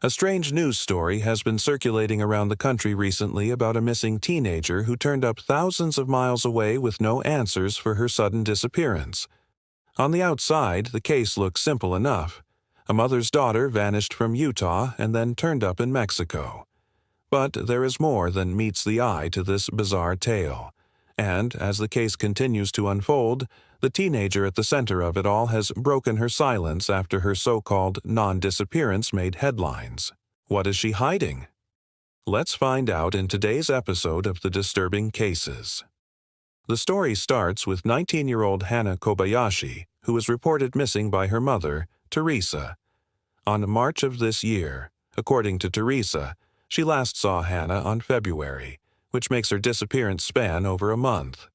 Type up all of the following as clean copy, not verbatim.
A strange news story has been circulating around the country recently about a missing teenager who turned up thousands of miles away with no answers for her sudden disappearance. On the outside, the case looks simple enough. A mother's daughter vanished from Utah and then turned up in Mexico. But there is more than meets the eye to this bizarre tale. And, as the case continues to unfold, the teenager at the center of it all has broken her silence after her so-called non-disappearance made headlines. What is she hiding? Let's find out in today's episode of The Disturbing Cases. The story starts with 19-year-old Hannah Kobayashi, who was reported missing by her mother, Teresa. On March of this year, according to Teresa, she last saw Hannah on February, which makes her disappearance span over a month.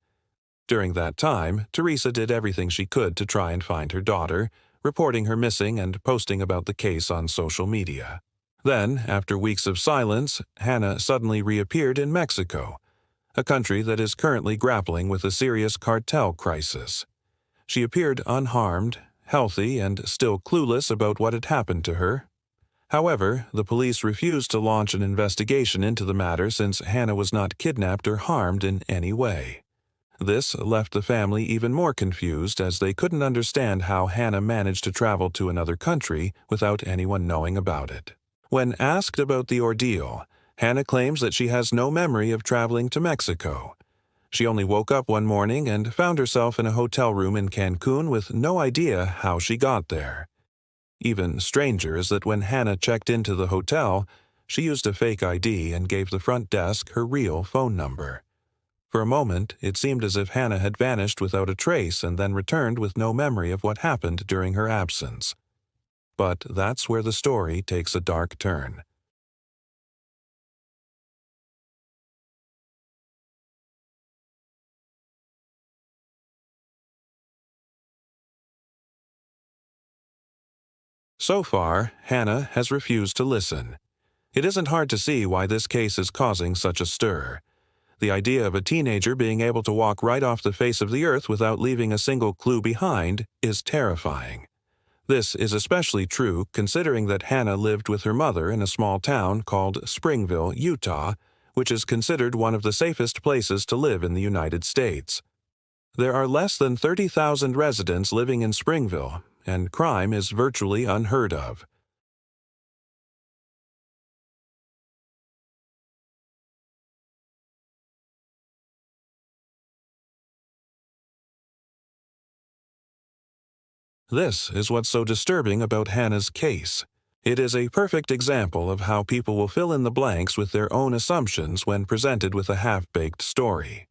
During that time, Teresa did everything she could to try and find her daughter, reporting her missing and posting about the case on social media. Then, after weeks of silence, Hannah suddenly reappeared in Mexico, a country that is currently grappling with a serious cartel crisis. She appeared unharmed, healthy, and still clueless about what had happened to her. However, the police refused to launch an investigation into the matter since Hannah was not kidnapped or harmed in any way. This left the family even more confused as they couldn't understand how Hannah managed to travel to another country without anyone knowing about it. When asked about the ordeal, Hannah claims that she has no memory of traveling to Mexico. She only woke up one morning and found herself in a hotel room in Cancun with no idea how she got there. Even stranger is that when Hannah checked into the hotel, she used a fake ID and gave the front desk her real phone number. For a moment, it seemed as if Hannah had vanished without a trace and then returned with no memory of what happened during her absence. But that's where the story takes a dark turn. So far, Hannah has refused to listen. It isn't hard to see why this case is causing such a stir. The idea of a teenager being able to walk right off the face of the earth without leaving a single clue behind is terrifying. This is especially true considering that Hannah lived with her mother in a small town called Springville, Utah, which is considered one of the safest places to live in the United States. There are less than 30,000 residents living in Springville, and crime is virtually unheard of. This is what's so disturbing about Hannah's case. It is a perfect example of how people will fill in the blanks with their own assumptions when presented with a half-baked story.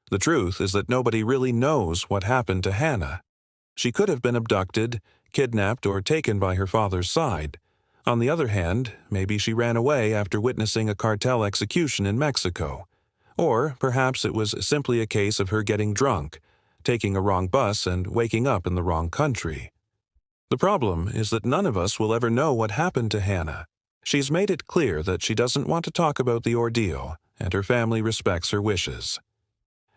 The truth is that nobody really knows what happened to Hannah. She could have been abducted, kidnapped, or taken by her father's side. On the other hand, maybe she ran away after witnessing a cartel execution in Mexico. Or perhaps it was simply a case of her getting drunk, taking a wrong bus and waking up in the wrong country. The problem is that none of us will ever know what happened to Hannah. She's made it clear that she doesn't want to talk about the ordeal, and her family respects her wishes.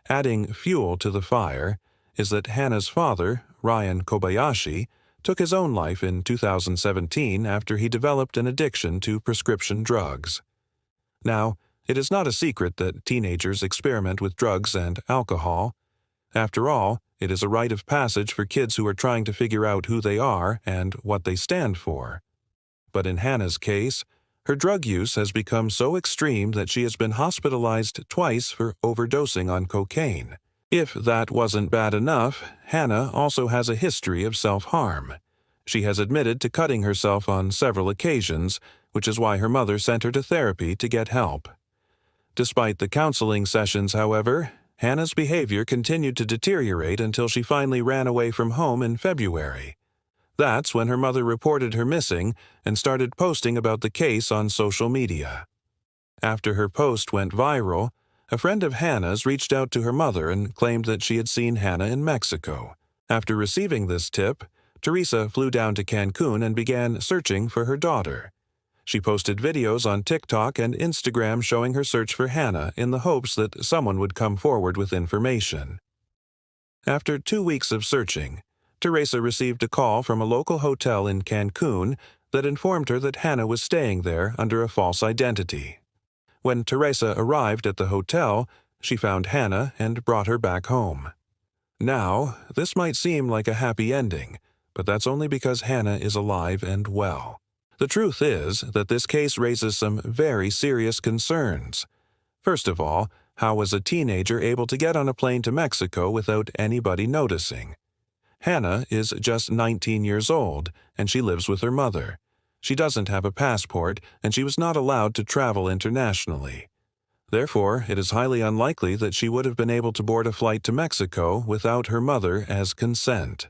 Adding fuel to the fire is that Hannah's father, Ryan Kobayashi, took his own life in 2017 after he developed an addiction to prescription drugs. Now, it is not a secret that teenagers experiment with drugs and alcohol. After all, it is a rite of passage for kids who are trying to figure out who they are and what they stand for. But in Hannah's case, her drug use has become so extreme that she has been hospitalized twice for overdosing on cocaine. If that wasn't bad enough, Hannah also has a history of self-harm. She has admitted to cutting herself on several occasions, which is why her mother sent her to therapy to get help. Despite the counseling sessions, however, Hannah's behavior continued to deteriorate until she finally ran away from home in February. That's when her mother reported her missing and started posting about the case on social media. After her post went viral, a friend of Hannah's reached out to her mother and claimed that she had seen Hannah in Mexico. After receiving this tip, Teresa flew down to Cancun and began searching for her daughter. She posted videos on TikTok and Instagram showing her search for Hannah in the hopes that someone would come forward with information. After 2 weeks of searching, Teresa received a call from a local hotel in Cancun that informed her that Hannah was staying there under a false identity. When Teresa arrived at the hotel, she found Hannah and brought her back home. Now, this might seem like a happy ending, but that's only because Hannah is alive and well. The truth is that this case raises some very serious concerns. First of all, how was a teenager able to get on a plane to Mexico without anybody noticing? Hannah is just 19 years old, and she lives with her mother. She doesn't have a passport, and she was not allowed to travel internationally. Therefore, it is highly unlikely that she would have been able to board a flight to Mexico without her mother as consent.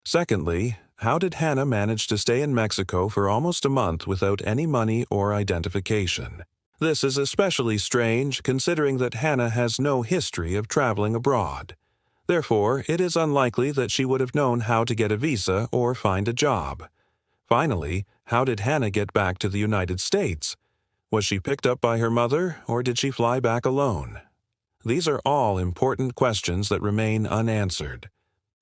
Secondly, how did Hannah manage to stay in Mexico for almost a month without any money or identification? This is especially strange considering that Hannah has no history of traveling abroad. Therefore, it is unlikely that she would have known how to get a visa or find a job. Finally, how did Hannah get back to the United States? Was she picked up by her mother, or did she fly back alone? These are all important questions that remain unanswered.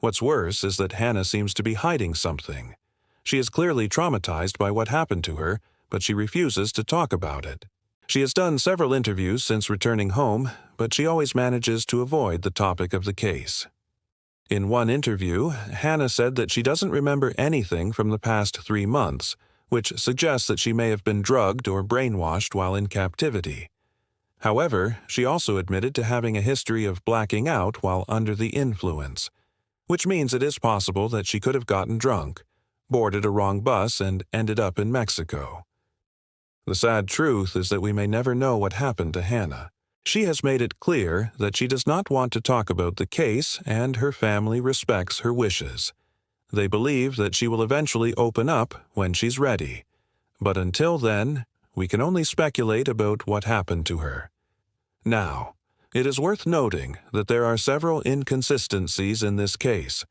What's worse is that Hannah seems to be hiding something. She is clearly traumatized by what happened to her, but she refuses to talk about it. She has done several interviews since returning home, but she always manages to avoid the topic of the case. In one interview, Hannah said that she doesn't remember anything from the past 3 months, which suggests that she may have been drugged or brainwashed while in captivity. However, she also admitted to having a history of blacking out while under the influence, which means it is possible that she could have gotten drunk, boarded a wrong bus, and ended up in Mexico. The sad truth is that we may never know what happened to Hannah. She has made it clear that she does not want to talk about the case, and her family respects her wishes. They believe that she will eventually open up when she's ready. But until then, we can only speculate about what happened to her. Now, it is worth noting that there are several inconsistencies in this case.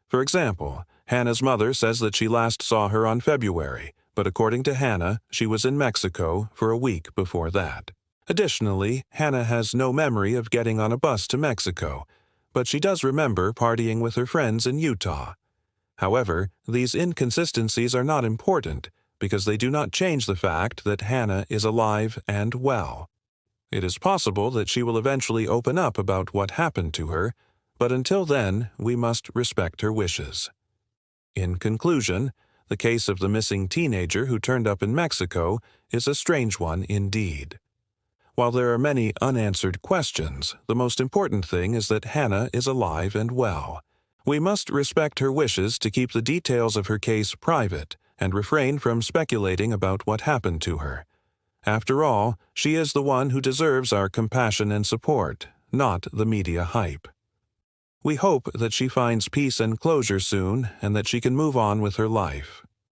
For example, Hannah's mother says that she last saw her on February, but according to Hannah, she was in Mexico for a week before that. Additionally, Hannah has no memory of getting on a bus to Mexico, but she does remember partying with her friends in Utah. However, these inconsistencies are not important because they do not change the fact that Hannah is alive and well. It is possible that she will eventually open up about what happened to her, but until then, we must respect her wishes. In conclusion, the case of the missing teenager who turned up in Mexico is a strange one indeed. While there are many unanswered questions, the most important thing is that Hannah is alive and well. We must respect her wishes to keep the details of her case private and refrain from speculating about what happened to her. After all, she is the one who deserves our compassion and support, not the media hype. We hope that she finds peace and closure soon and that she can move on with her life.